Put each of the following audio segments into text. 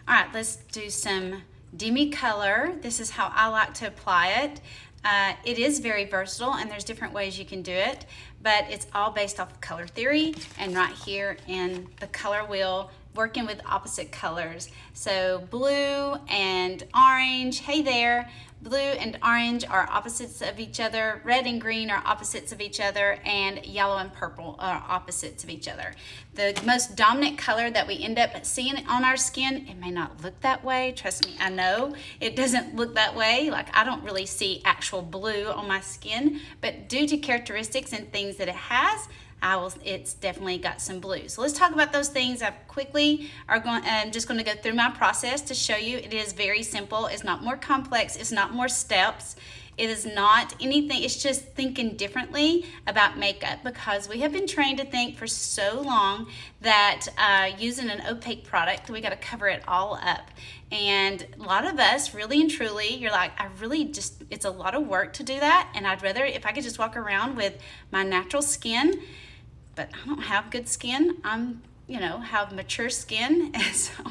All right, let's do some Demi Colour. This is how I like to apply it. It is very versatile and there's different ways you can do it, but it's all based off of color theory and right here in the color wheel, working with opposite colors. So blue and orange, hey there. Blue and orange are opposites of each other. Red and green are opposites of each other, and yellow and purple are opposites of each other. The most dominant color that we end up seeing on our skin, it may not look that way. Trust me, I know it doesn't look that way. Like I don't really see actual blue on my skin, but due to characteristics and things that it has, it's definitely got some blue. So let's talk about those things. I'm just going to go through my process to show you. It is very simple. It's not more complex. It's not more steps. It is not anything. It's just thinking differently about makeup, because we have been trained to think for so long that using an opaque product, we got to cover it all up. And a lot of us, really and truly, you're like, it's a lot of work to do that. And I'd rather, if I could just walk around with my natural skin, but I don't have good skin. Have mature skin. And so,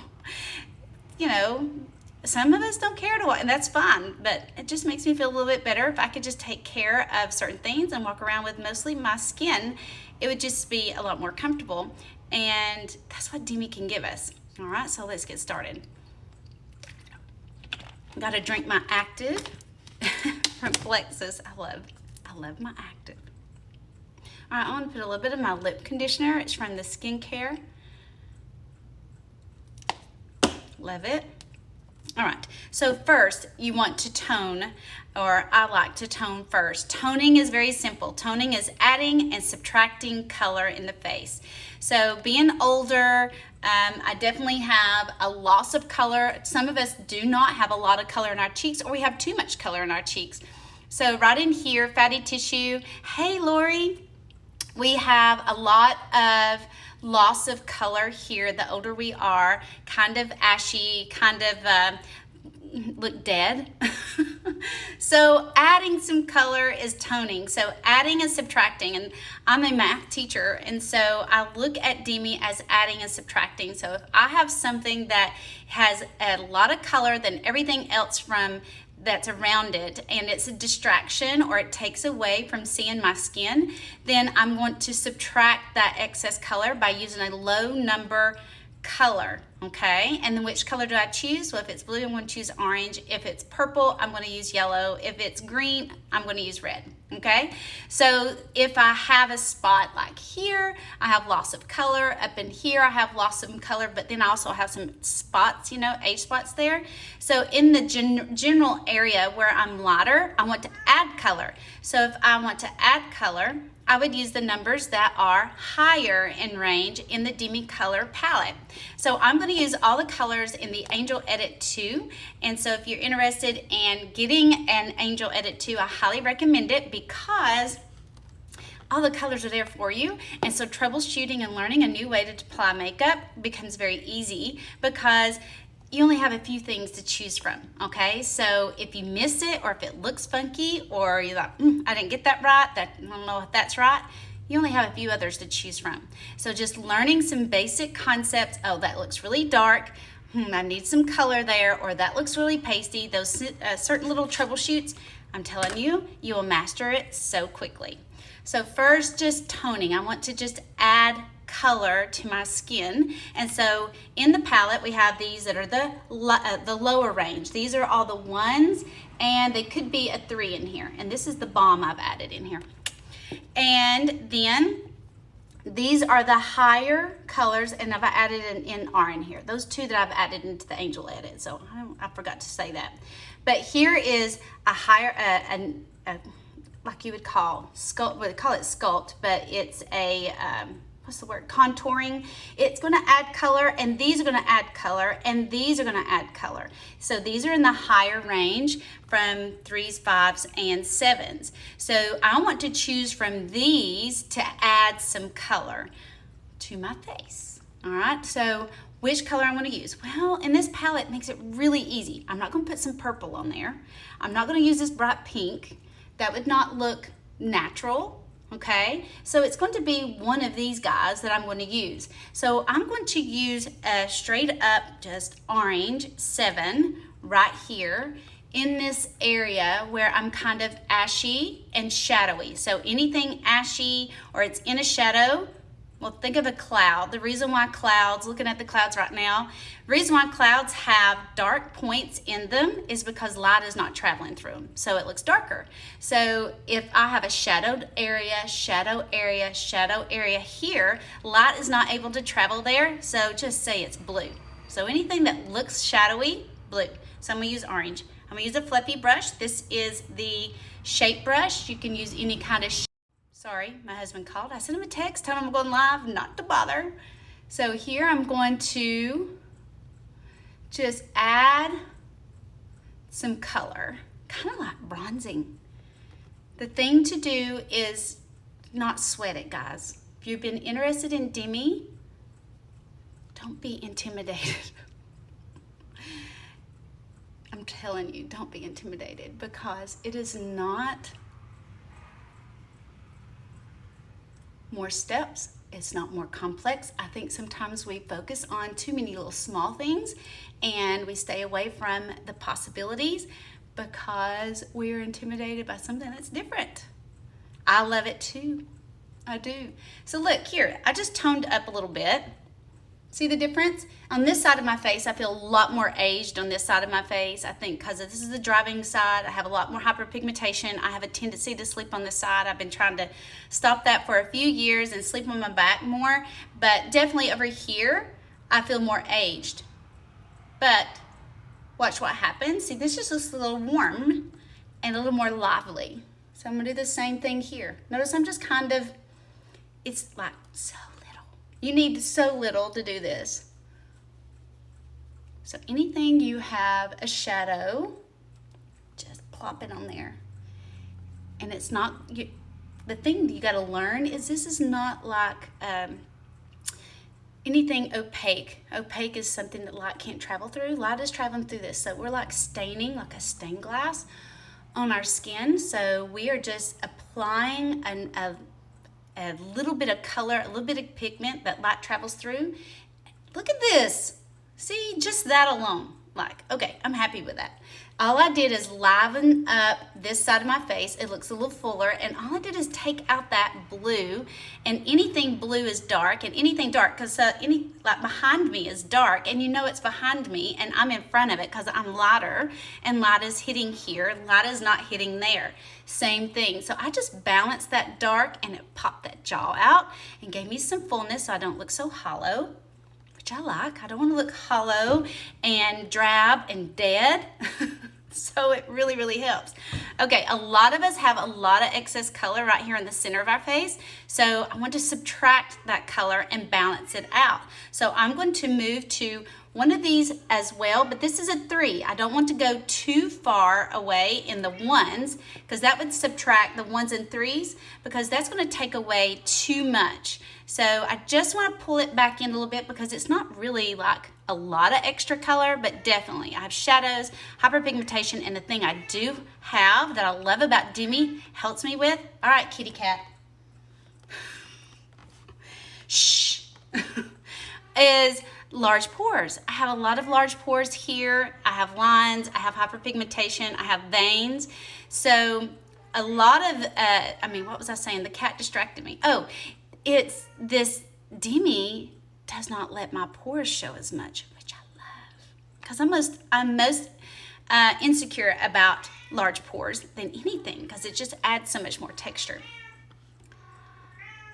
some of us don't care to walk, and that's fine, but it just makes me feel a little bit better if I could just take care of certain things and walk around with mostly my skin. It would just be a lot more comfortable, and that's what Demi can give us. All right, so let's get started. Got to drink my Active from Plexus. I love my Active. All right, I want to put a little bit of my lip conditioner. It's from the Skincare. Love it. All right, so first you want to tone, or I like to tone first. Toning is very simple. Toning is adding and subtracting color in the face. So being older, I definitely have a loss of color. Some of us do not have a lot of color in our cheeks, or we have too much color in our cheeks. So right in here, fatty tissue. Hey, Lori. We have a lot of loss of color here. The older we are, kind of ashy, kind of look dead. So adding some color is toning. So adding and subtracting, and I'm a math teacher, and so I look at Demi as adding and subtracting. So if I have something that has a lot of color than everything else that's around it, and it's a distraction or it takes away from seeing my skin, then I'm going to subtract that excess color by using a low number color, okay? And then which color do I choose? Well, if it's blue, I'm going to choose orange. If it's purple, I'm going to use yellow. If it's green, I'm going to use red, okay? So if I have a spot like here, I have loss of color. Up in here, I have loss of color, but then I also have some spots, age spots there. So in the general area where I'm lighter, I want to add color. So if I want to add color, I would use the numbers that are higher in range in the Demi Colour palette. So I'm going to use all the colors in the Angel Edit 2. And so if you're interested in getting an Angel Edit 2, I highly recommend it, because all the colors are there for you. And so troubleshooting and learning a new way to apply makeup becomes very easy, because you only have a few things to choose from, okay? So if you miss it, or if it looks funky, or you're like, I didn't get that right, I don't know if that's right, you only have a few others to choose from. So just learning some basic concepts. Oh, that looks really dark. I need some color there, or that looks really pasty. Those certain little troubleshoots, I'm telling you, you will master it so quickly. So first, just toning. I want to just add color to my skin, and so in the palette we have these that are the lower range. These are all the ones, and they could be a 3 in here, and this is the balm I've added in here. And then these are the higher colors, and I've added an NR in here. Those two that I've added into the Angel Edit, so I forgot to say that. But here is a higher like you would call sculpt, we call it sculpt, but it's a what's the word, contouring. It's going to add color, and these are going to add color, and these are going to add color. So these are in the higher range from 3s, 5s, and 7s. So I want to choose from these to add some color to my face. All right, so which color I'm going to use? Well, in this palette, it makes it really easy. I'm not going to put some purple on there. I'm not going to use this bright pink. That would not look natural. okay? So it's going to be one of these guys that I'm going to use. So I'm going to use a straight up just orange 7 right here in this area where I'm kind of ashy and shadowy. So anything ashy or it's in a shadow, well, think of a cloud. The reason why clouds, looking at the clouds right now, the reason why clouds have dark points in them is because light is not traveling through them. So it looks darker. So if I have a shadowed area, shadow area, shadow area here, light is not able to travel there. So just say it's blue. So anything that looks shadowy, blue. So I'm gonna use orange. I'm gonna use a fluffy brush. This is the shape brush. You can use any kind of Sorry, my husband called. I sent him a text telling him I'm going live, not to bother. So here I'm going to just add some color, kind of like bronzing. The thing to do is not sweat it, guys. If you've been interested in Demi, don't be intimidated. I'm telling you, don't be intimidated because it is not more steps. It's not more complex. I think sometimes we focus on too many little small things and we stay away from the possibilities because we're intimidated by something that's different. I love it too. I do. So look here, I just toned up a little bit. See the difference? On this side of my face, I feel a lot more aged on this side of my face. I think because this is the driving side, I have a lot more hyperpigmentation. I have a tendency to sleep on this side. I've been trying to stop that for a few years and sleep on my back more. But definitely over here, I feel more aged. But watch what happens. See, this just looks a little warm and a little more lively. So I'm gonna do the same thing here. Notice I'm just kind of, it's like so little. You need so little to do this. So anything you have a shadow, just plop it on there. And it's not, the thing you gotta learn is this is not like anything opaque. Opaque is something that light can't travel through. Light is traveling through this. So we're like staining, like a stained glass on our skin. So we are just applying a little bit of color, a little bit of pigment that light travels through. Look at this. See, just that alone. Like, okay, I'm happy with that. All I did is liven up this side of my face. It looks a little fuller, and all I did is take out that blue, and anything blue is dark, and anything dark, because like behind me is dark, and you know it's behind me, and I'm in front of it because I'm lighter, and light is hitting here, light is not hitting there. Same thing. So I just balanced that dark, and it popped that jaw out, and gave me some fullness so I don't look so hollow, which I like. I don't want to look hollow and drab and dead. So it really, really helps. Okay, a lot of us have a lot of excess color right here in the center of our face. So I want to subtract that color and balance it out. So I'm going to move to one of these as well, but this is a 3. I don't want to go too far away in the 1s because that would subtract the 1s and 3s because that's going to take away too much. So I just want to pull it back in a little bit because it's not really like a lot of extra color, but definitely I have shadows, hyperpigmentation, and the thing I do have that I love about Demi helps me with, all right, kitty cat, shh, is large pores. I have a lot of large pores here. I have lines, I have hyperpigmentation, I have veins. So a lot of, what was I saying? The cat distracted me. Oh, it's this Demi does not let my pores show as much, which I love. Because I'm most insecure about large pores than anything because it just adds so much more texture.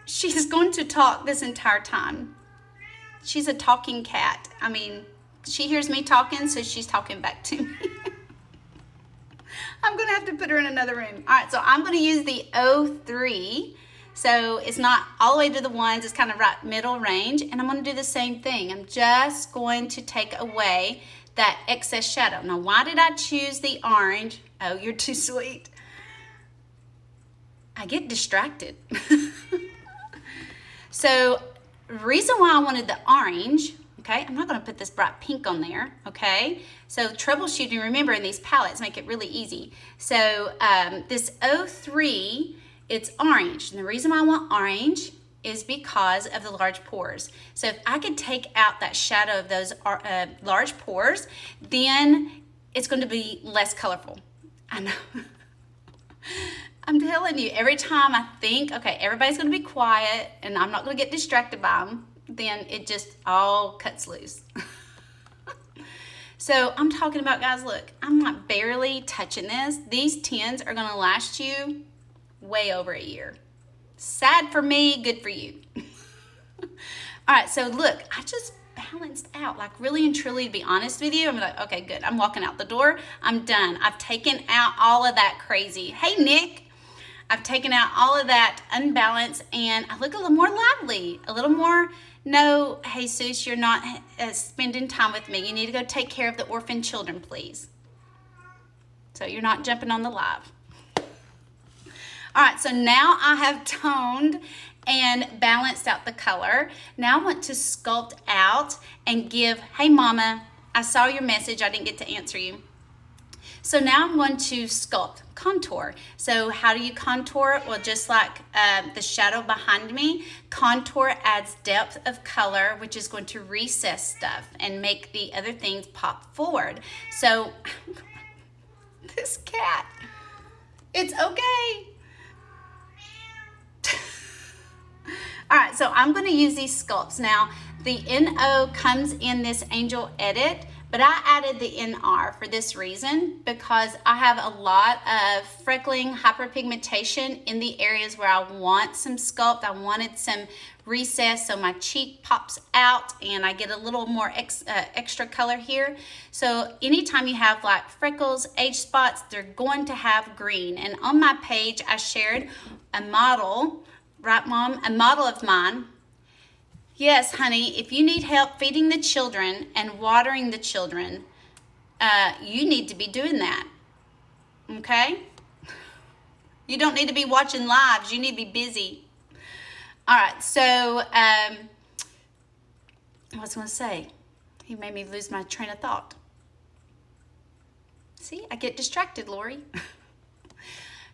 She's going to talk this entire time. She's a talking cat. I mean, she hears me talking, so she's talking back to me. I'm gonna have to put her in another room. All right, so I'm gonna use the 03. So it's not all the way to the 1s, it's kind of right middle range. And I'm gonna do the same thing. I'm just going to take away that excess shadow. Now, why did I choose the orange? Oh, you're too sweet. I get distracted. So, reason why I wanted the orange, okay, I'm not gonna put this bright pink on there, okay? So troubleshooting, remember in these palettes, make it really easy. So this 03 it's orange. And the reason why I want orange is because of the large pores. So if I could take out that shadow of those large pores, then it's going to be less colorful. I know. I'm telling you, every time I think, okay, everybody's going to be quiet and I'm not going to get distracted by them, then it just all cuts loose. So I'm talking about, guys, look, I'm like barely touching this. These tins are going to last you way over a year. Sad for me, good for you. All right, so look, I just balanced out, like really and truly, to be honest with you. I'm like, okay, good. I'm walking out the door. I'm done. I've taken out all of that crazy. Hey, Nick. I've taken out all of that unbalance and I look a little more lively, a little more, no, Jesus, you're not spending time with me. You need to go take care of the orphan children, please. So you're not jumping on the live. All right, so now I have toned and balanced out the color. Now I want to sculpt out and give, hey mama, I saw your message, I didn't get to answer you. So now I'm going to sculpt, contour. So how do you contour? Well, just like the shadow behind me, contour adds depth of color, which is going to recess stuff and make the other things pop forward. So this cat, it's okay. All right, so I'm going to use these sculpts. Now, the NO comes in this Angel Edit, but I added the NR for this reason, because I have a lot of freckling, hyperpigmentation in the areas where I want some sculpt. I wanted some recess, so my cheek pops out and I get a little more extra color here. So anytime you have like freckles, age spots, they're going to have green. And on my page, I shared a model, right, Mom? A model of mine. Yes, honey, if you need help feeding the children and watering the children, you need to be doing that, okay? You don't need to be watching lives. You need to be busy. All right, so I was going to say, he made me lose my train of thought. See, I get distracted, Lori.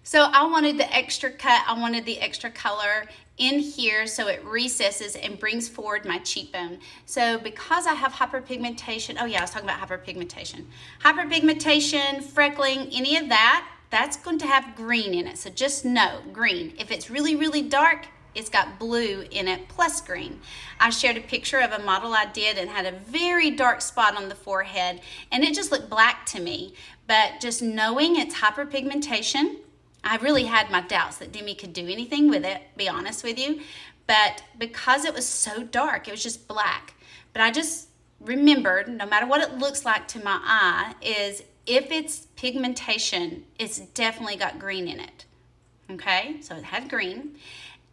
So I wanted the extra cut, I wanted the extra color in here so it recesses and brings forward my cheekbone. So because I have hyperpigmentation, oh yeah, I was talking about hyperpigmentation. Hyperpigmentation, freckling, any of that, that's going to have green in it. So just know, green. If it's really, really dark, it's got blue in it plus green. I shared a picture of a model I did and had a very dark spot on the forehead and it just looked black to me. But just knowing it's hyperpigmentation, I really had my doubts that Demi could do anything with it, be honest with you. But because it was so dark, it was just black. But I just remembered, no matter what it looks like to my eye, is if it's pigmentation, it's definitely got green in it. Okay, so it had green.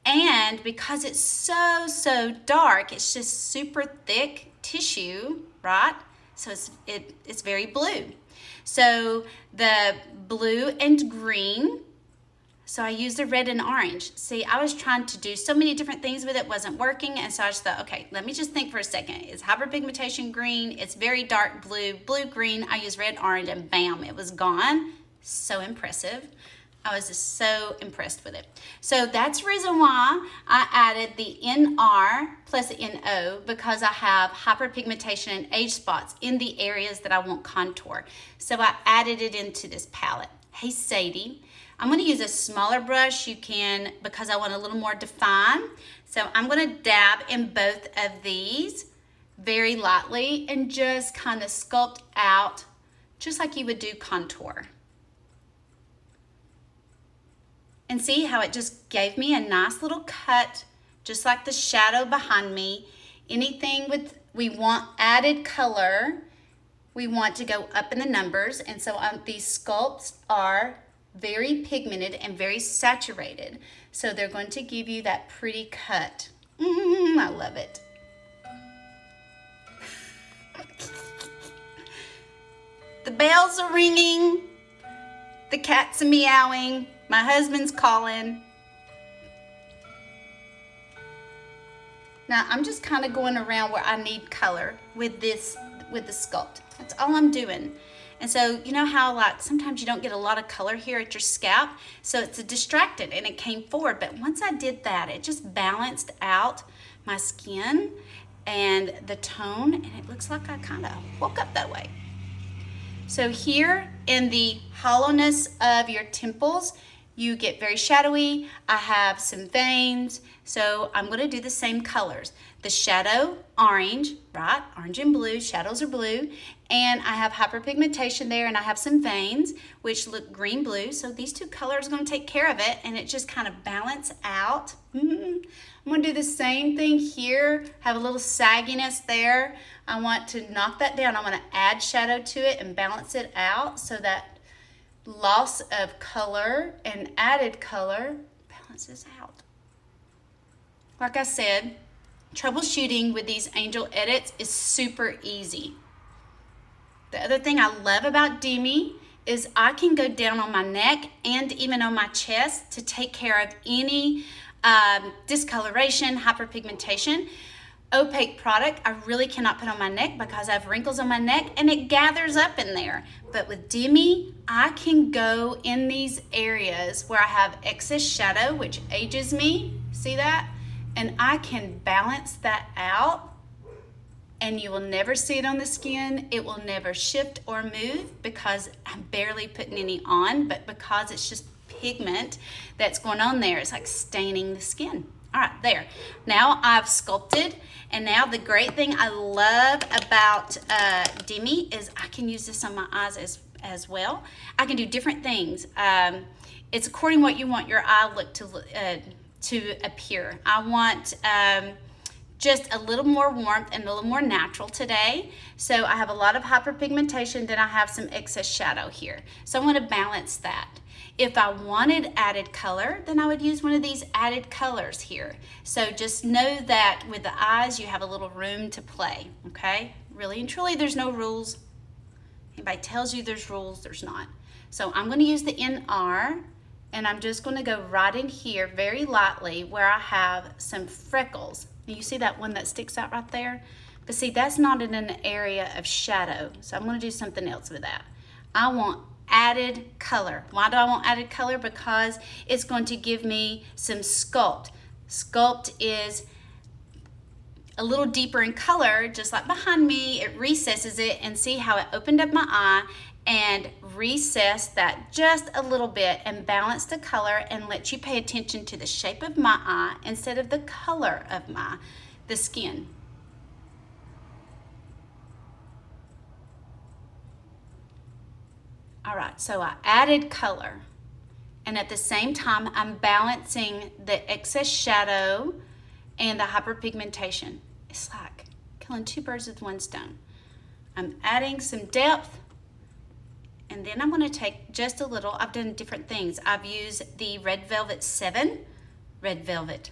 And because it's so dark, it's just super thick tissue, right? So it's very blue. So the blue and green, so I used the red and orange. See, I was trying to do so many different things with it, wasn't working. And so I just thought, okay, let me just think for a second. It's hyperpigmentation green. It's very dark blue, blue-green. I used red, orange, and bam, it was gone. So impressive. I was just so impressed with it. So that's the reason why I added the NR plus the NO, because I have hyperpigmentation and age spots in the areas that I want contour. So I added it into this palette. Hey, Sadie. I'm going to use a smaller brush. You can, because I want a little more define. So I'm going to dab in both of these very lightly and just kind of sculpt out just like you would do contour. And see how it just gave me a nice little cut, just like the shadow behind me. Anything with, we want added color, we want to go up in the numbers. And so these sculpts are very pigmented and very saturated. So they're going to give you that pretty cut. I love it. The bells are ringing. The cats are meowing. My husband's calling. Now I'm just kind of going around where I need color with this, with the sculpt. That's all I'm doing. And so you know how like sometimes you don't get a lot of color here at your scalp, so it's distracted and it came forward. But once I did that, it just balanced out my skin and the tone, and it looks like I kind of woke up that way. So here in the hollowness of your temples, you get very shadowy. I have some veins, so I'm going to do the same colors. The shadow, orange, right? Orange and blue, shadows are blue. And I have hyperpigmentation there, and I have some veins, which look green-blue. So these two colors are going to take care of it, and it just kind of balance out. I'm going to do the same thing here, have a little sagginess there. I want to knock that down. I want to add shadow to it and balance it out so that loss of color and added color balances out. Like I said, troubleshooting with these angel edits is super easy. The other thing I love about Demi is I can go down on my neck and even on my chest to take care of any discoloration, hyperpigmentation. Opaque product I really cannot put on my neck because I have wrinkles on my neck and it gathers up in there. But with Demi, I can go in these areas where I have excess shadow, which ages me, see that? And I can balance that out, and you will never see it on the skin. It will never shift or move because I'm barely putting any on, but because it's just pigment that's going on there, it's like staining the skin. All right, there. Now I've sculpted, and now the great thing I love about Demi is I can use this on my eyes as well. I can do different things. It's according what you want your eye look to appear. I want just a little more warmth and a little more natural today. So I have a lot of hyperpigmentation, then I have some excess shadow here. So I want to balance that. If I wanted added color, then I would use one of these added colors here. So just know that with the eyes, you have a little room to play, okay? Really and truly, there's no rules. Anybody tells you there's rules, there's not. So I'm gonna use the NR, and I'm just gonna go right in here very lightly where I have some freckles. And you see that one that sticks out right there? But see, that's not in an area of shadow. So I'm gonna do something else with that. I want added color. Why do I want added color? Because it's going to give me some sculpt. Sculpt is a little deeper in color, just like behind me. It recesses it, and see how it opened up my eye and recessed that just a little bit and balanced the color and let you pay attention to the shape of my eye instead of the color of the skin. All right, so I added color, and at the same time, I'm balancing the excess shadow and the hyperpigmentation. It's like killing two birds with one stone. I'm adding some depth, and then I'm gonna take just a little. I've done different things. I've used the Red Velvet 7, Red Velvet,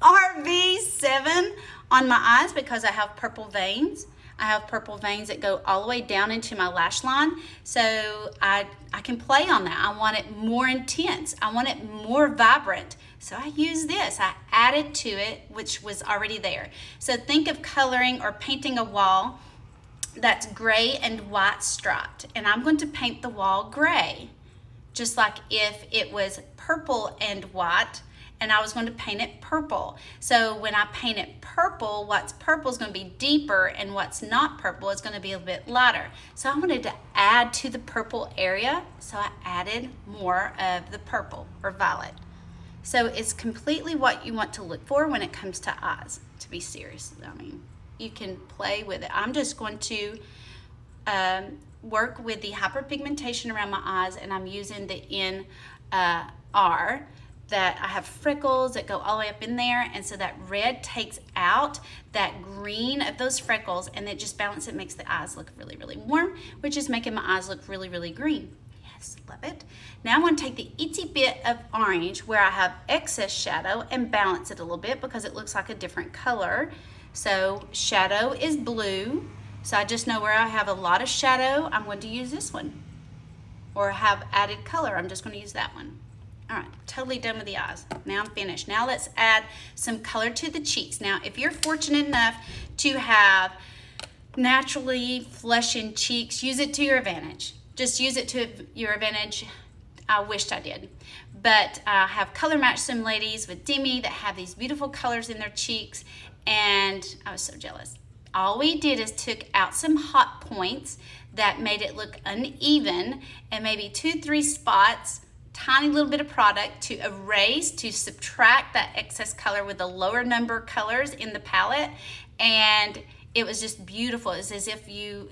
RV7 on my eyes because I have purple veins. I have purple veins that go all the way down into my lash line. So I can play on that. I want it more intense. I want it more vibrant. So I use this. I added to it, which was already there. So think of coloring or painting a wall that's gray and white striped. And I'm going to paint the wall gray, just like if it was purple and white, and I was going to paint it purple. So when I paint it purple, what's purple is going to be deeper, and what's not purple is going to be a bit lighter. So I wanted to add to the purple area, so I added more of the purple or violet. So it's completely what you want to look for when it comes to eyes, to be serious. I mean, you can play with it. I'm just going to work with the hyperpigmentation around my eyes, and I'm using the NR. That I have freckles that go all the way up in there, and so that red takes out that green of those freckles, and it just balances it, makes the eyes look really, really warm, which is making my eyes look really, really green. Yes, love it. Now I'm going to take the itsy bit of orange where I have excess shadow and balance it a little bit because it looks like a different color. So shadow is blue, so I just know where I have a lot of shadow, I'm going to use this one. Or have added color, I'm just going to use that one. All right, totally done with the eyes. Now I'm finished. Now let's add some color to the cheeks. Now, if you're fortunate enough to have naturally flushing cheeks, use it to your advantage. Just use it to your advantage. I wished I did. But I have color matched some ladies with Demi that have these beautiful colors in their cheeks, and I was so jealous. All we did is took out some hot points that made it look uneven, and maybe 2-3 spots, tiny little bit of product to erase, to subtract that excess color with the lower number colors in the palette, and it was just beautiful. It was as if you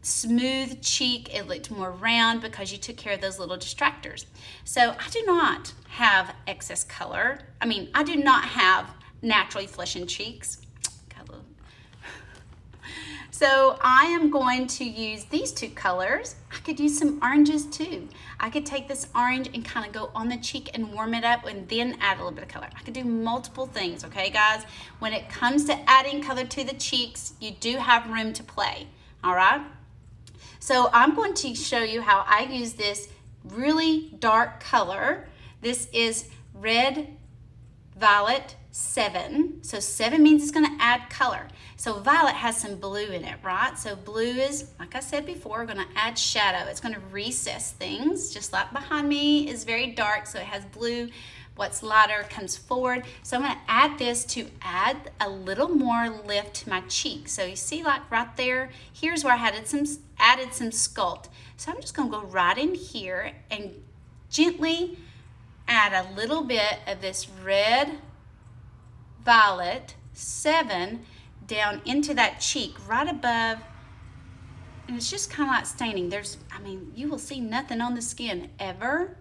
smooth cheek, it looked more round because you took care of those little distractors. So I do not have excess color. I mean, I do not have naturally flushing cheeks. So I am going to use these two colors. I could use some oranges too. I could take this orange and kind of go on the cheek and warm it up and then add a little bit of color. I could do multiple things, okay guys? When it comes to adding color to the cheeks, you do have room to play, all right? So I'm going to show you how I use this really dark color. This is Red Violet 7. So 7 means it's gonna add color. So violet has some blue in it, right? So blue is, like I said before, gonna add shadow. It's gonna recess things, just like behind me is very dark, so it has blue. What's lighter comes forward. So I'm gonna add this to add a little more lift to my cheek. So you see like right there, here's where I added some sculpt. So I'm just gonna go right in here and gently add a little bit of this Red Violet 7 down into that cheek right above, and it's just kind of like staining. I mean, you will see nothing on the skin ever.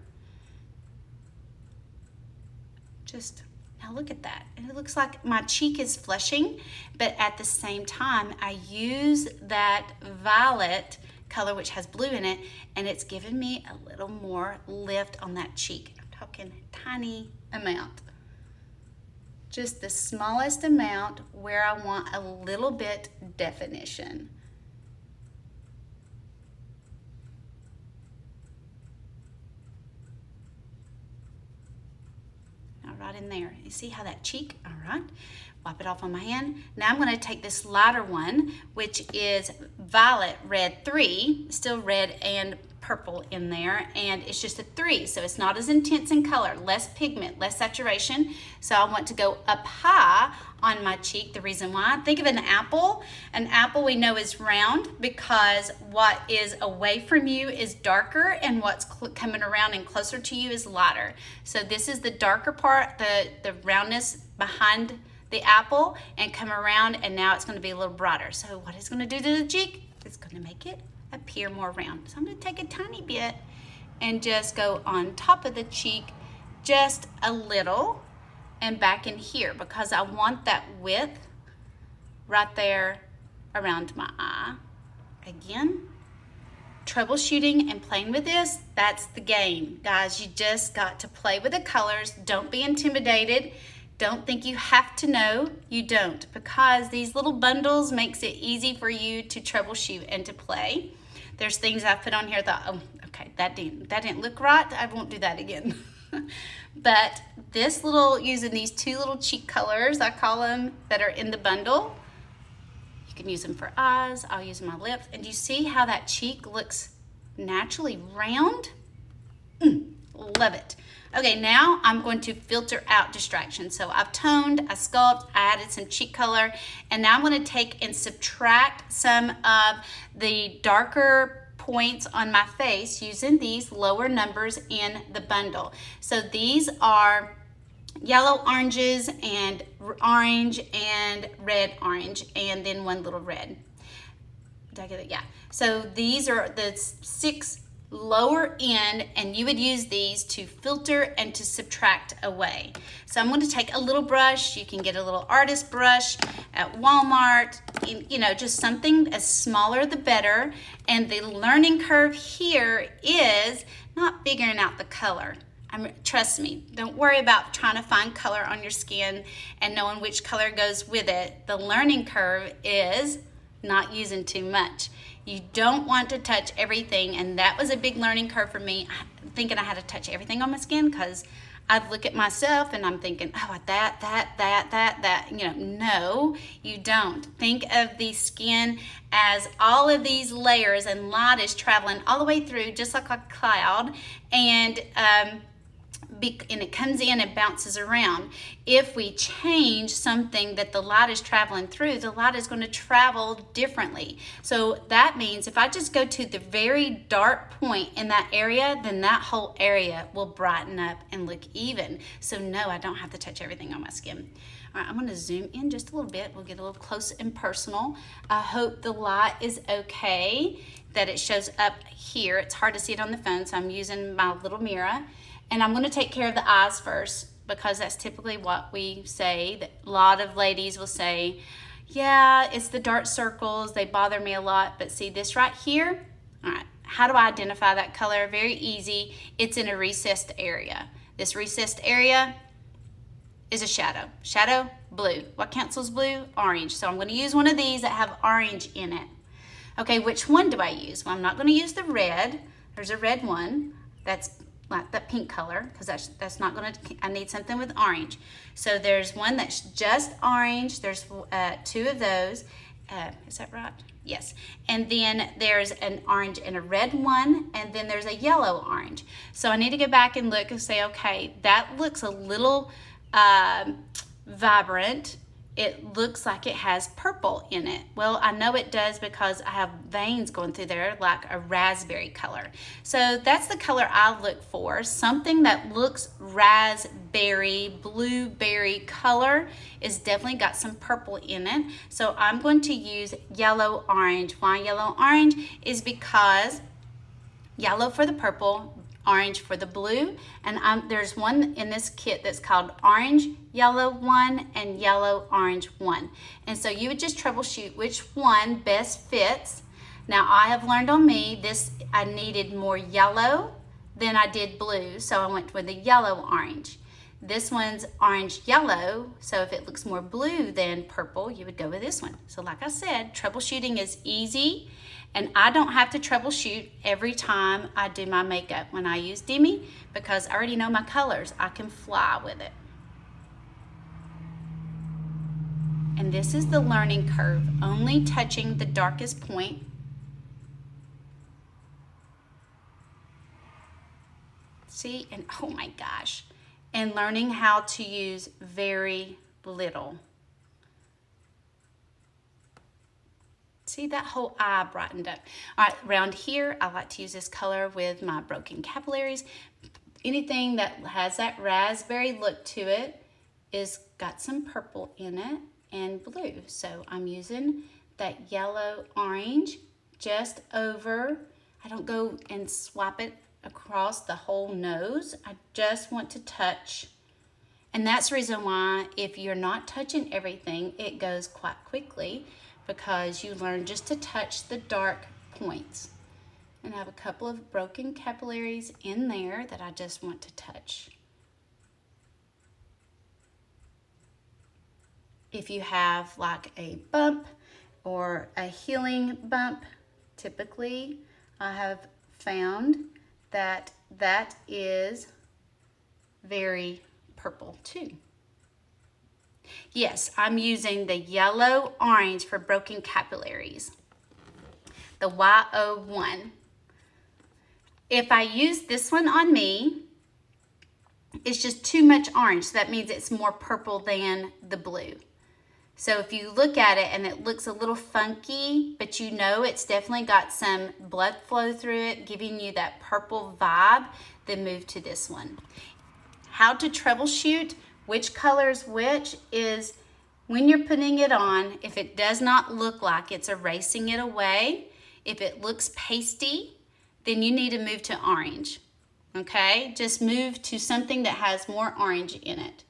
Just, now look at that. And it looks like my cheek is flushing, but at the same time, I use that violet color, which has blue in it, and it's giving me a little more lift on that cheek. I'm talking tiny amount. Just the smallest amount where I want a little bit definition. Now right in there. You see how that cheek, all right. Wipe it off on my hand. Now I'm gonna take this lighter one, which is Violet Red 3, still red and purple in there, and it's just a 3, so it's not as intense in color, less pigment, less saturation. So I want to go up high on my cheek. The reason why, think of an apple. An apple we know is round because what is away from you is darker and what's coming around and closer to you is lighter. So this is the darker part, the roundness behind the apple, and come around, and now it's going to be a little brighter. So what it's going to do to the cheek, it's going to make it appear more round. So I'm going to take a tiny bit and just go on top of the cheek just a little and back in here because I want that width right there around my eye. Again, troubleshooting and playing with this, that's the game. Guys, you just got to play with the colors. Don't be intimidated. Don't think you have to know. You don't, because these little bundles makes it easy for you to troubleshoot and to play. There's things I put on here that, oh, okay, that didn't look right. I won't do that again. But this little, using these two little cheek colors, I call them, that are in the bundle. You can use them for eyes. I'll use my lips. And you see how that cheek looks naturally round? Love it. Okay, now I'm going to filter out distractions. So I've toned, I sculpted, I added some cheek color, and now I'm going to take and subtract some of the darker points on my face using these lower numbers in the bundle. So these are yellow oranges and orange and red orange, and then one little red. Did I get it? Yeah. So these are the 6 lower end, and you would use these to filter and to subtract away. So I'm going to take a little brush. You can get a little artist brush at Walmart, you know, just something as smaller the better. And the learning curve here is not figuring out the color. Trust me, don't worry about trying to find color on your skin and knowing which color goes with it. The learning curve is not using too much. You don't want to touch everything, and that was a big learning curve for me, thinking I had to touch everything on my skin, because I'd look at myself and I'm thinking, oh, that. You know, no, you don't. Think of the skin as all of these layers, and light is traveling all the way through just like a cloud, and it comes in and bounces around. If we change something that the light is traveling through, the light is going to travel differently. So that means if I just go to the very dark point in that area, then that whole area will brighten up and look even. So no, I don't have to touch everything on my skin. All right, I'm going to zoom in just a little bit. We'll get a little close and personal. I hope the light is okay, that it shows up here. It's hard to see it on the phone, so I'm using my little mirror. And I'm going to take care of the eyes first, because that's typically what we say. That a lot of ladies will say, yeah, it's the dark circles, they bother me a lot. But see this right here? All right, how do I identify that color? Very easy. It's in a recessed area. This recessed area is a shadow. Shadow, blue. What cancels blue? Orange. So I'm going to use one of these that have orange in it. Okay, which one do I use? Well, I'm not going to use the red. There's a red one. That's like that pink color, because that's not going to, I need something with orange. So there's one that's just orange. There's two of those. Is that right? Yes. And then there's an orange and a red one, and then there's a yellow orange. So I need to go back and look and say, okay, that looks a little vibrant. It looks like it has purple in it. Well, I know it does because I have veins going through there like a raspberry color. So that's the color I look for. Something that looks raspberry, blueberry color is definitely got some purple in it. So I'm going to use yellow orange. Why yellow orange? Is because yellow for the purple, orange for the blue, and there's one in this kit that's called orange yellow 1 and yellow orange 1, and so you would just troubleshoot which one best fits. Now I have learned on me this, I needed more yellow than I did blue, so I went with the yellow orange. This one's orange yellow, so if it looks more blue than purple, you would go with this one. So like I said, troubleshooting is easy. And I don't have to troubleshoot every time I do my makeup when I use Demi, because I already know my colors. I can fly with it. And this is the learning curve, only touching the darkest point. See, and oh my gosh, and learning how to use very little. See, that whole eye brightened up. All right, around here, I like to use this color with my broken capillaries. Anything that has that raspberry look to it is got some purple in it and blue. So I'm using that yellow orange just over. I don't go and swap it across the whole nose. I just want to touch. And that's the reason why if you're not touching everything, it goes quite quickly, because you learn just to touch the dark points. And I have a couple of broken capillaries in there that I just want to touch. If you have like a bump or a healing bump, typically I have found that that is very purple too. Yes, I'm using the yellow orange for broken capillaries, the Y01. If I use this one on me, it's just too much orange. So that means it's more purple than the blue. So if you look at it and it looks a little funky, but you know it's definitely got some blood flow through it, giving you that purple vibe, then move to this one. How to troubleshoot which color is which is when you're putting it on, if it does not look like it's erasing it away, if it looks pasty, then you need to move to orange, okay? Just move to something that has more orange in it.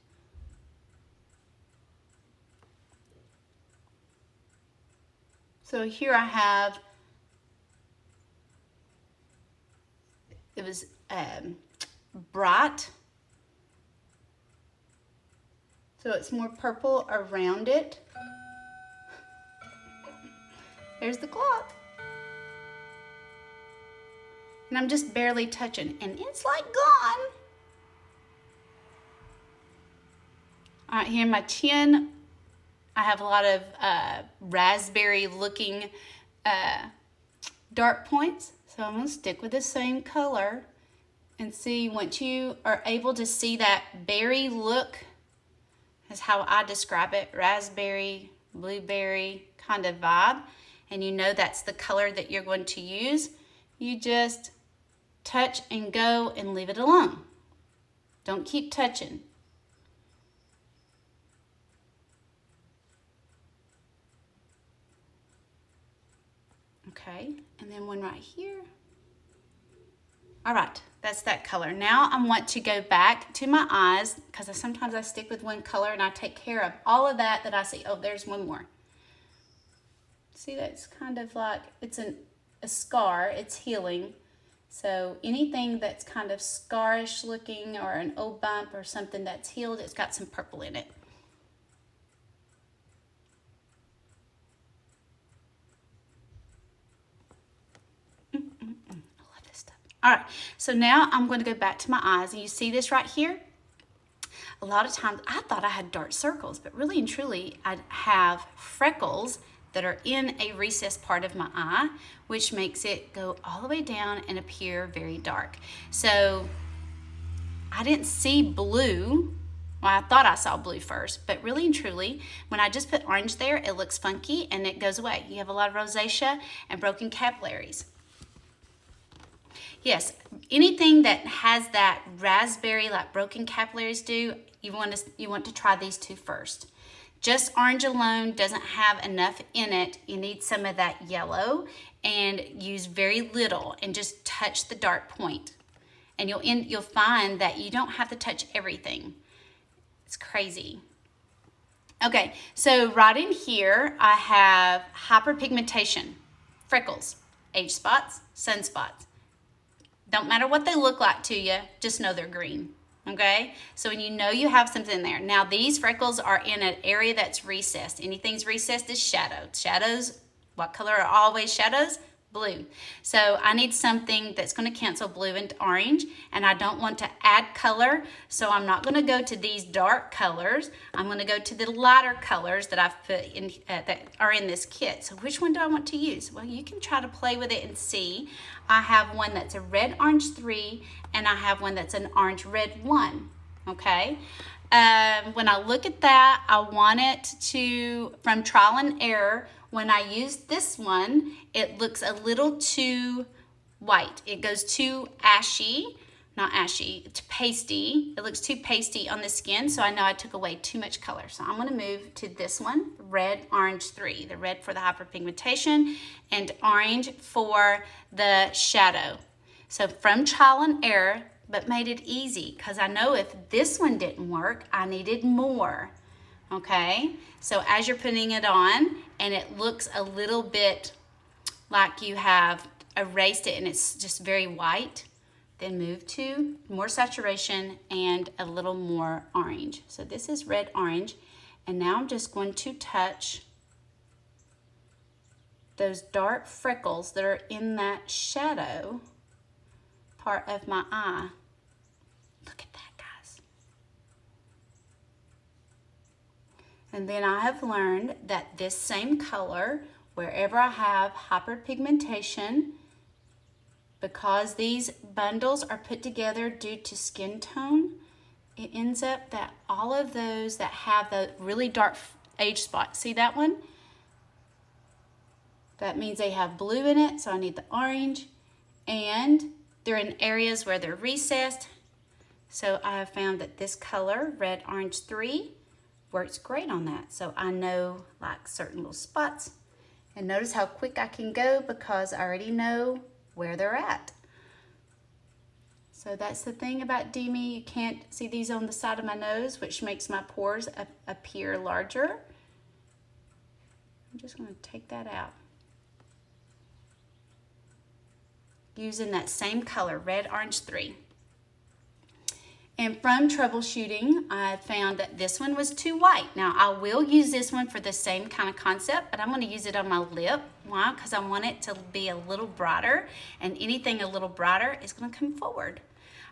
So here I have, it was bright. So it's more purple around it. There's the clock. And I'm just barely touching, and it's like gone. All right, here in my chin, I have a lot of raspberry looking dark points. So I'm gonna stick with the same color and see, once you are able to see that berry look, is how I describe it, raspberry, blueberry kind of vibe, and you know that's the color that you're going to use, you just touch and go and leave it alone. Don't keep touching. Okay, and then one right here. All right, that's that color. Now I want to go back to my eyes, because sometimes I stick with one color and I take care of all of that I see. Oh, there's one more. See, that's kind of like, it's a scar, it's healing. So anything that's kind of scarish looking, or an old bump or something that's healed, it's got some purple in it. All right, so now I'm going to go back to my eyes, and you see this right here? A lot of times I thought I had dark circles, but really and truly I have freckles that are in a recessed part of my eye, which makes it go all the way down and appear very dark. So I didn't see blue. Well, I thought I saw blue first, but really and truly, when I just put orange there, it looks funky and it goes away. You have a lot of rosacea and broken capillaries. Yes, anything that has that raspberry, like broken capillaries do, you want to try these two first. Just orange alone doesn't have enough in it. You need some of that yellow, and use very little and just touch the dark point. And you'll find that you don't have to touch everything. It's crazy. Okay, so right in here I have hyperpigmentation, freckles, age spots, sunspots. Don't matter what they look like to you, just know they're green, okay? So when you know you have something there. Now these freckles are in an area that's recessed. Anything's recessed is shadow. Shadows, what color are always shadows? Blue. So I need something that's going to cancel blue and orange, and I don't want to add color, so I'm not going to go to these dark colors. I'm going to go to the lighter colors that I've put in that are in this kit. So which one do I want to use? Well, you can try to play with it and see. I have one that's a red orange 3, and I have one that's an orange red 1. Okay. When I look at that, I want it to, from trial and error, when I use this one, it looks a little too white. It goes too ashy, not ashy, it's pasty. It looks too pasty on the skin, so I know I took away too much color. So I'm gonna move to this one, red, orange 3. The red for the hyperpigmentation and orange for the shadow. So from trial and error, but made it easy, because I know if this one didn't work, I needed more. Okay, so as you're putting it on and it looks a little bit like you have erased it and it's just very white, then move to more saturation and a little more orange. So this is red orange, and now I'm just going to touch those dark freckles that are in that shadow part of my eye. Look at that. And then I have learned that this same color, wherever I have hyperpigmentation, because these bundles are put together due to skin tone, it ends up that all of those that have the really dark age spot, see that one? That means they have blue in it, so I need the orange, and they're in areas where they're recessed. So I have found that this color, red orange 3, works great on that. So I know like certain little spots, and notice how quick I can go because I already know where they're at. So that's the thing about Demi. You can't see these on the side of my nose, which makes my pores appear larger. I'm just going to take that out. Using that same color, red orange 3. And from troubleshooting, I found that this one was too white. Now, I will use this one for the same kind of concept, but I'm going to use it on my lip. Why? Because I want it to be a little brighter, and anything a little brighter is going to come forward.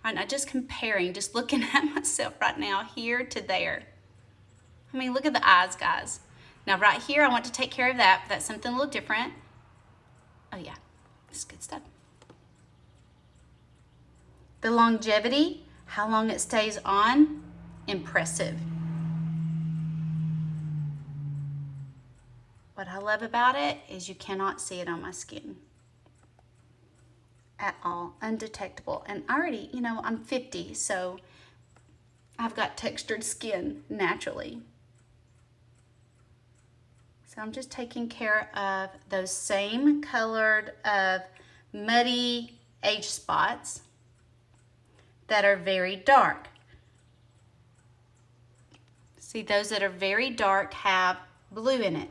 All right, now just comparing, just looking at myself right now, here to there. I mean, look at the eyes, guys. Now right here, I want to take care of that, but that's something a little different. Oh yeah, it's good stuff. The longevity, how long it stays on, impressive. What I love about it is you cannot see it on my skin at all, undetectable. And I already, you know, I'm 50, so I've got textured skin naturally. So I'm just taking care of those same colored muddy age spots that are very dark. See, those that are very dark have blue in it.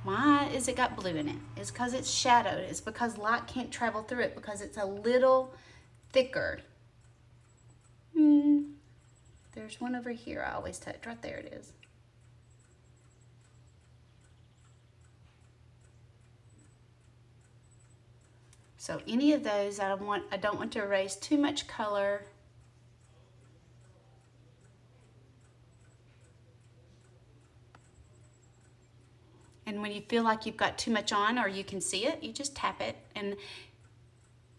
Why is it got blue in it? It's because it's shadowed. It's because light can't travel through it because it's a little thicker. There's one over here I always touch. Right there it is. So any of those, I don't want to erase too much color. And when you feel like you've got too much on or you can see it, you just tap it. And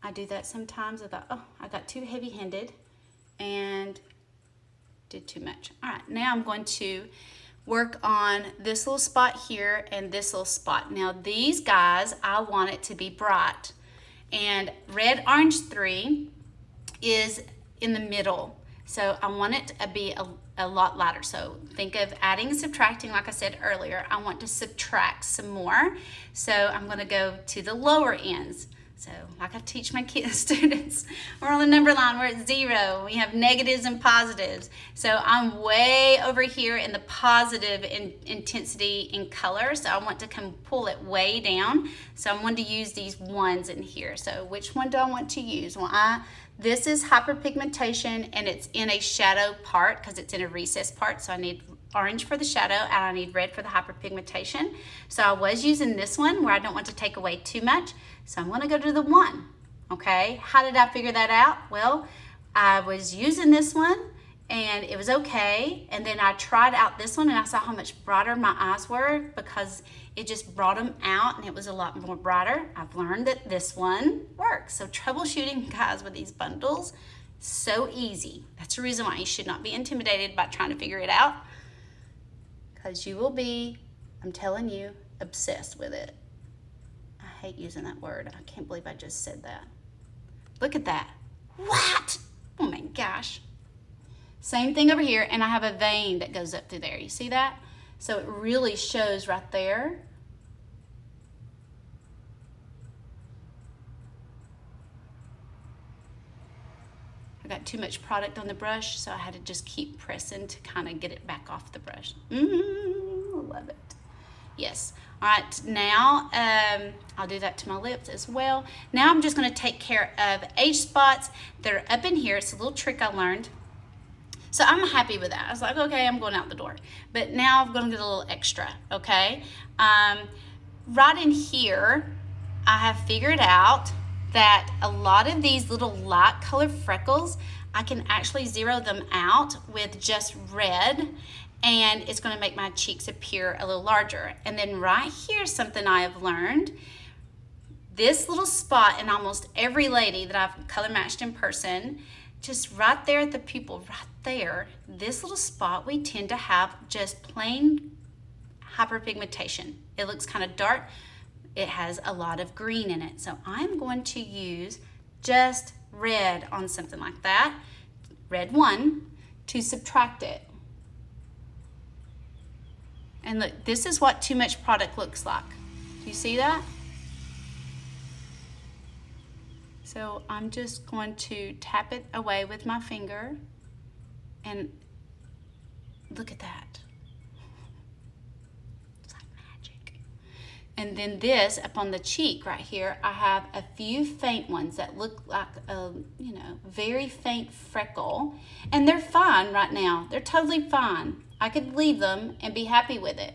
I do that sometimes. I thought, oh, I got too heavy-handed and did too much. All right, now I'm going to work on this little spot here and this little spot. Now these guys, I want it to be bright. And red, orange 3 is in the middle. So I want it to be a lot lighter. So think of adding and subtracting, like I said earlier. I want to subtract some more. So I'm gonna go to the lower ends. So like I teach my students, we're on the number line, we're at 0. We have negatives and positives. So I'm way over here in the positive intensity in color. So I want to come pull it way down. So I'm going to use these ones in here. So which one do I want to use? Well, this is hyperpigmentation and it's in a shadow part because it's in a recessed part. So I need orange for the shadow and I need red for the hyperpigmentation. So I was using this one where I don't want to take away too much. So I'm gonna go to the 1, okay? How did I figure that out? Well, I was using this one and it was okay. And then I tried out this one and I saw how much brighter my eyes were because it just brought them out and it was a lot more brighter. I've learned that this one works. So troubleshooting, guys, with these bundles, so easy. That's the reason why you should not be intimidated by trying to figure it out because you will be, I'm telling you, obsessed with it. I hate using that word. I can't believe I just said that. Look at that. What? Oh my gosh. Same thing over here, and I have a vein that goes up through there. You see that? So it really shows right there. I got too much product on the brush, so I had to just keep pressing to kind of get it back off the brush. Love it. Yes. All right, now I'll do that to my lips as well. Now I'm just going to take care of age spots that are up in here. It's a little trick I learned. So I'm happy with that. I was like, okay, I'm going out the door. But now I'm going to get a little extra, okay? Right in here, I have figured out that a lot of these little light color freckles, I can actually zero them out with just red, and it's going to make my cheeks appear a little larger. And then right here, something I have learned, this little spot in almost every lady that I've color matched in person, just right there at the pupil, right there, this little spot, we tend to have just plain hyperpigmentation. It looks kind of dark. It has a lot of green in it. So I'm going to use just red on something like that, red 1, to subtract it. And look, this is what too much product looks like. Do you see that? So I'm just going to tap it away with my finger and look at that. It's like magic. And then this up on the cheek right here, I have a few faint ones that look like a, you know, very faint freckle. And they're fine right now. They're totally fine. I could leave them and be happy with it.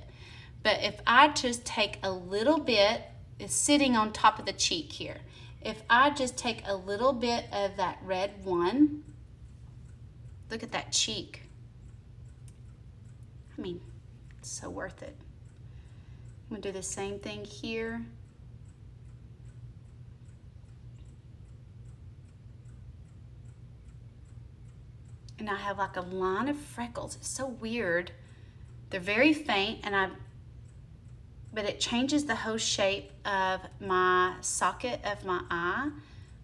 But if I just take a little bit, it's sitting on top of the cheek here. If I just take a little bit of that red 1, look at that cheek. I mean, it's so worth it. I'm gonna do the same thing here. And I have like a line of freckles. It's so weird. They're very faint, but it changes the whole shape of my socket of my eye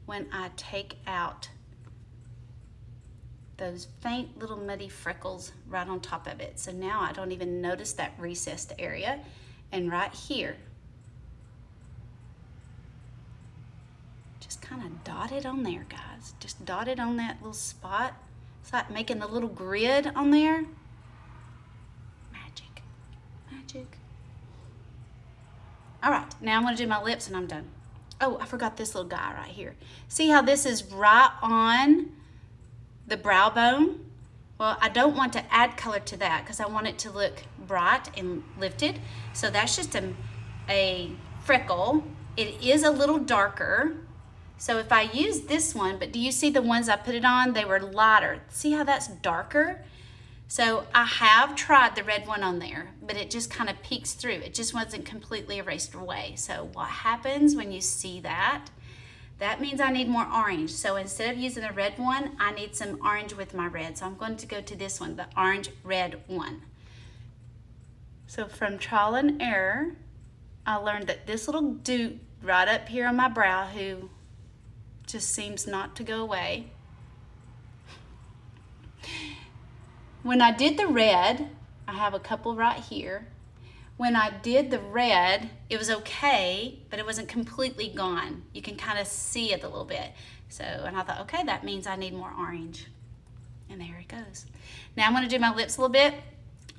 when I take out those faint little muddy freckles right on top of it. So now I don't even notice that recessed area. And right here, just kind of dot it on there, guys. Just dot it on that little spot. It's like making a little grid on there. Magic, magic. All right, now I'm gonna do my lips and I'm done. Oh, I forgot this little guy right here. See how this is right on the brow bone? Well, I don't want to add color to that because I want it to look bright and lifted. So that's just a freckle. It is a little darker. So if I use this one, but do you see the ones I put it on? They were lighter. See how that's darker? So I have tried the red one on there, but it just kind of peeks through. It just wasn't completely erased away. So what happens when you see that? That means I need more orange. So instead of using the red one, I need some orange with my red. So I'm going to go to this one, the orange red one. So from trial and error, I learned that this little dude right up here on my brow who just seems not to go away. When I did the red, I have a couple right here. When I did the red, it was okay, but it wasn't completely gone. You can kind of see it a little bit. So, and I thought, okay, that means I need more orange. And there it goes. Now I'm gonna do my lips a little bit.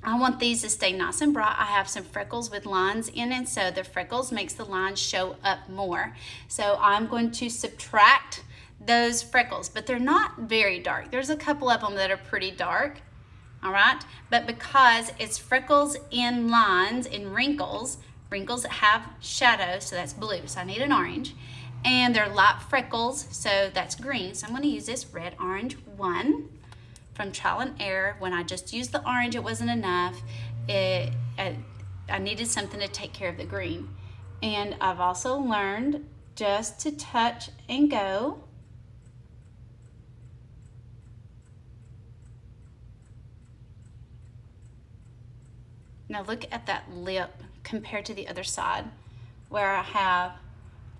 I want these to stay nice and bright. I have some freckles with lines in it, so the freckles makes the lines show up more. So I'm going to subtract those freckles, but they're not very dark. There's a couple of them that are pretty dark. All right, but because it's freckles in lines, in wrinkles that have shadows, so that's blue, so I need an orange, and they're light freckles, so that's green. So I'm going to use this red orange one from trial and error. When I just used the orange, it wasn't enough. I needed something to take care of the green. And I've also learned just to touch and go. Now look at that lip compared to the other side where I have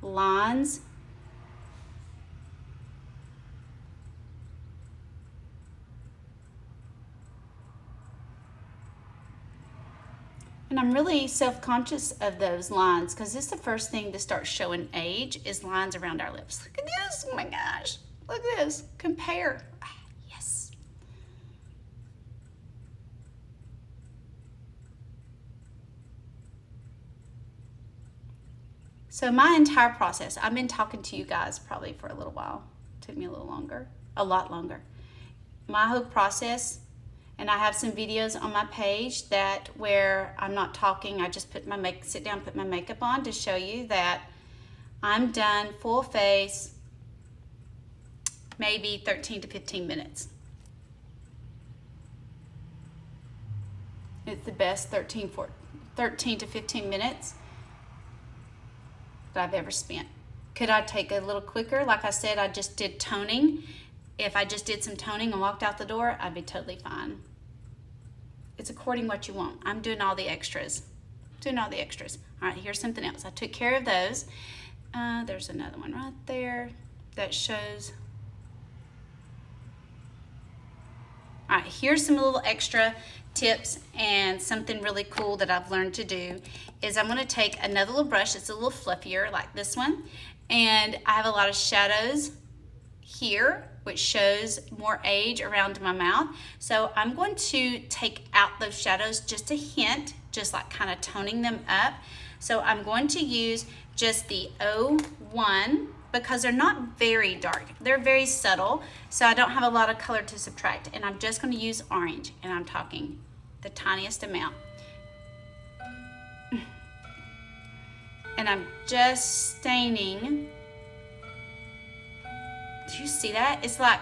lines. And I'm really self-conscious of those lines because it's the first thing to start showing age is lines around our lips. Look at this, oh my gosh, look at this, compare. Yes. So my entire process, I've been talking to you guys probably for a little while. It took me a little longer, a lot longer. My whole process, and I have some videos on my page that where I'm not talking, I just put my sit down, put my makeup on to show you that I'm done full face, maybe 13 to 15 minutes. It's the best 13 to 15 minutes that I've ever spent. Could I take a little quicker? Like I said, I just did toning. If I just did some toning and walked out the door, I'd be totally fine. It's according what you want. I'm doing all the extras. All right, here's something else. I took care of those. There's another one right there that shows. All right, here's some little extra tips and something really cool that I've learned to do is I'm going to take another little brush. It's a little fluffier like this one, and I have a lot of shadows here which shows more age around my mouth. So I'm going to take out those shadows just a hint, just like kind of toning them up. So I'm going to use just the 01 because they're not very dark. They're very subtle, so I don't have a lot of color to subtract. And I'm just going to use orange, and I'm talking the tiniest amount. And I'm just staining. Do you see that? It's like,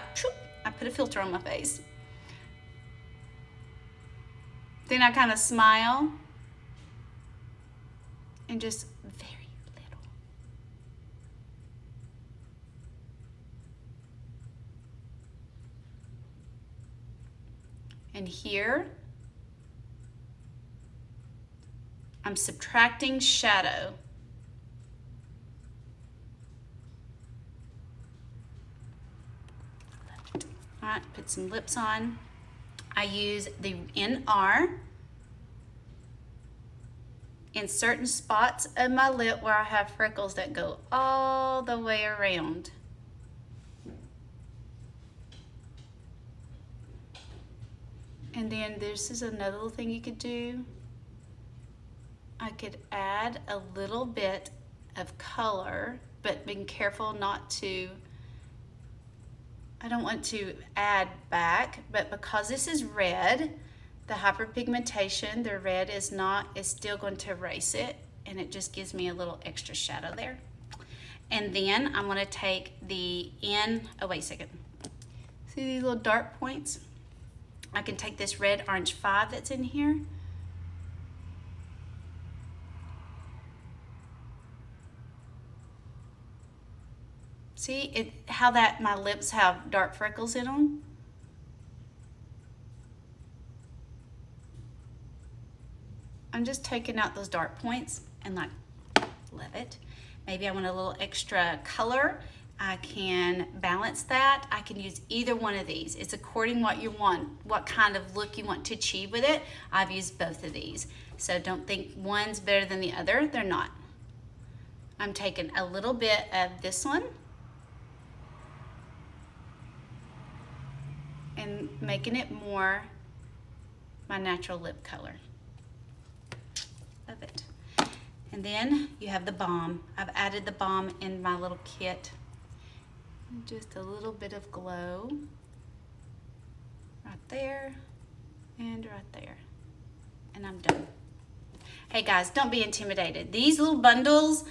I put a filter on my face. Then I kind of smile and just very little. And here, I'm subtracting shadow. All right, put some lips on. I use the NR in certain spots of my lip where I have freckles that go all the way around. And then this is another little thing you could do. I could add a little bit of color, but being careful not to, I don't want to add back, but because this is red, the hyperpigmentation, the red is still going to erase it, and it just gives me a little extra shadow there. And then I'm gonna take the oh wait a second. See these little dark points? I can take this red orange 5 that's in here. See how that my lips have dark freckles in them? I'm just taking out those dark points and like, love it. Maybe I want a little extra color. I can balance that. I can use either one of these. It's according what you want, what kind of look you want to achieve with it. I've used both of these. So don't think one's better than the other. They're not. I'm taking a little bit of this one and making it more my natural lip color. Love it. And then you have the balm. I've added the balm in my little kit. Just a little bit of glow right there and right there. And I'm done. Hey guys, don't be intimidated. These little bundles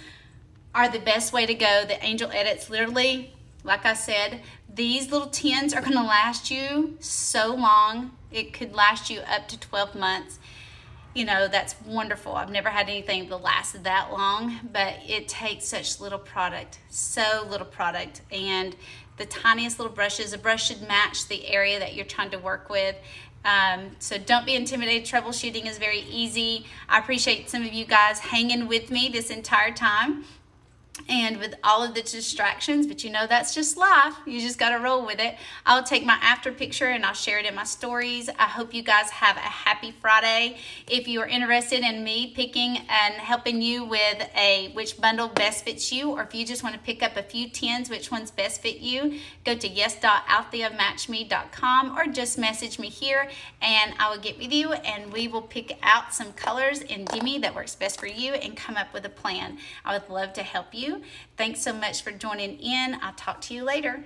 are the best way to go. The Angel Edits, literally, like I said, these little tins are gonna last you so long. It could last you up to 12 months. You know, that's wonderful. I've never had anything that lasted that long, but it takes such little product, so little product. And the tiniest little brushes, a brush should match the area that you're trying to work with. So don't be intimidated. Troubleshooting is very easy. I appreciate some of you guys hanging with me this entire time and with all of the distractions, but you know, that's just life. You just got to roll with it. I'll take my after picture and I'll share it in my stories. I hope you guys have a happy Friday. If you are interested in me picking and helping you with which bundle best fits you, or if you just want to pick up a few tins, which ones best fit you, go to yes.altheamatchme.com or just message me here and I will get with you and we will pick out some colors in Demi that works best for you and come up with a plan. I would love to help you. Thanks so much for joining in. I'll talk to you later.